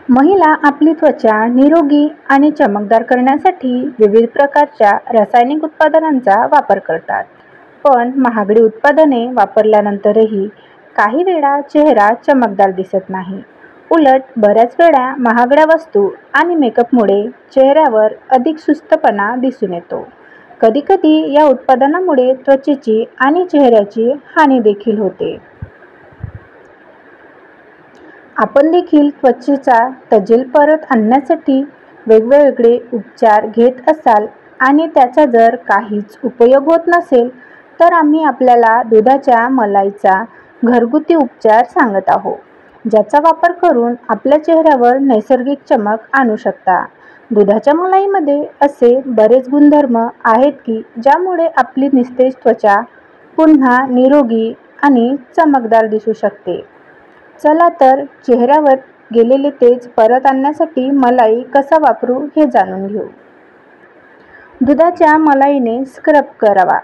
महिला आपली त्वचा निरोगी आणि चमकदार करण्यासाठी विविध प्रकारच्या रासायनिक उत्पादनांचा वापर करतात. पण महागडी उत्पादने वापरल्यानंतरही काही वेळा चेहरा चमकदार दिसत नाही. उलट बऱ्याच वेळा महागड्या वस्तू आणि मेकअपमुळे चेहऱ्यावर अधिक सुस्तपणा दिसून येतो. कधीकधी या उत्पादनामुळे त्वचेची आणि चेहऱ्याची हानी देखील होते. आपण देखील त्वचेचा तजेल परत आणण्यासाठी वेगवेगळे उपचार घेत असाल आणि त्याचा जर काहीच उपयोग होत नसेल, तर आम्ही आपल्याला दुधाच्या मलाईचा घरगुती उपचार सांगत आहोत, ज्याचा वापर करून आपल्या चेहऱ्यावर नैसर्गिक चमक आणू शकता. दुधाच्या मलाईमध्ये असे बरेच गुणधर्म आहेत की ज्यामुळे आपली निस्तेज त्वचा पुन्हा निरोगी आणि चमकदार दिसू शकते. चला तर चेहऱ्यावर गेलेले तेज परत आणण्यासाठी मलाई कसा वापरू हे जाणून घेऊ. दुधाच्या मलाईने स्क्रब करावा.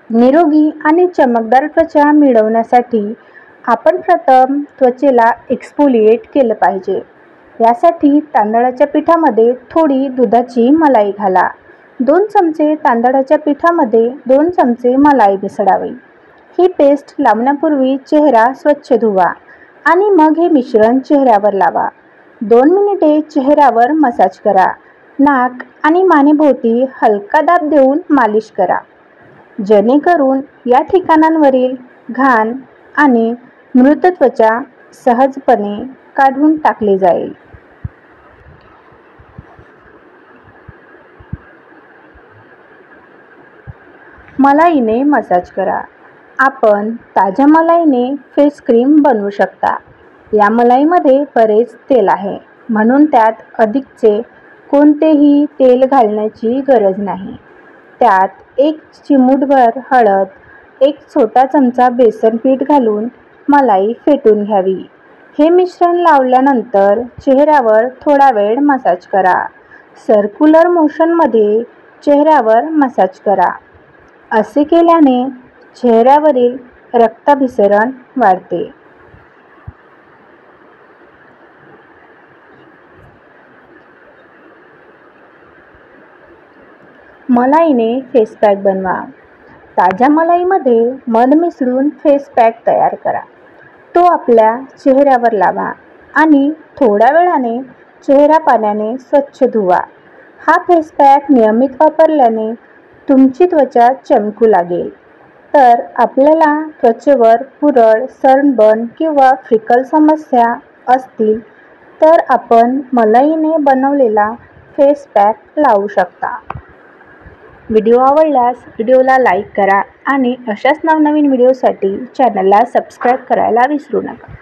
निरोगी आणि चमकदार त्वचा मिळवण्यासाठी आपण प्रथम त्वचेला एक्सफोलिएट केलं पाहिजे. यासाठी तांदळाच्या पिठामध्ये थोडी दुधाची मलाई घाला. 2 चमचे तांदळाच्या पिठामध्ये 2 चमचे मलाई मिसळावी. ही पेस्ट लावण्यापूर्वी चेहरा स्वच्छ धुवा आणि मग हे मिश्रण चेहऱ्यावर लावा. 2 मिनिटे चेहऱ्यावर मसाज करा. नाक आणि मानेभोवती हलका दाब देऊन मालिश करा, जेणेकरून या ठिकाणांवरील घाण आणि मृत त्वचा सहजपणे काढून टाकली जाईल. मलाईने मसाज करा. आपण ताज्या मलाईने फेस क्रीम बनवू शकता. या मलाईमध्ये बरेच तेल आहे, म्हणून त्यात अधिकचे कोणतेही तेल घालण्याची गरज नाही. त्यात 1 चिमूटभर हळद, 1 छोटा चमचा बेसन पीठ घालून मलाई फेटून घ्यावी. हे मिश्रण लावल्यानंतर चेहऱ्यावर थोडा वेळ मसाज करा. सर्क्युलर मोशनमध्ये चेहऱ्यावर मसाज करा. असे केल्याने चेहऱ्यावरील रक्ताभिसरण वाढते. मलाईने फेस पॅक बनवा. ताज्या मलाईमध्ये मध मिसळून फेस पॅक तयार करा. तो आपल्या चेहऱ्यावर लावा आणि थोड्या वेळाने चेहरा पाण्याने स्वच्छ धुवा. हा फेस पॅक नियमित वापरल्याने तुमची त्वचा चमकू लागेल. तर आपल्याला त्वचेवर पुरळ, सनबर्न किंवा फ्रिकल समस्या असतील तर आपण मलाईने बनवलेला फेस पॅक लावू शकता. व्हिडिओ आवडल्यास व्हिडिओला लाईक करा आणि अशाच नवनवीन व्हिडिओसाठी चॅनलला सबस्क्राईब करायला विसरू नका.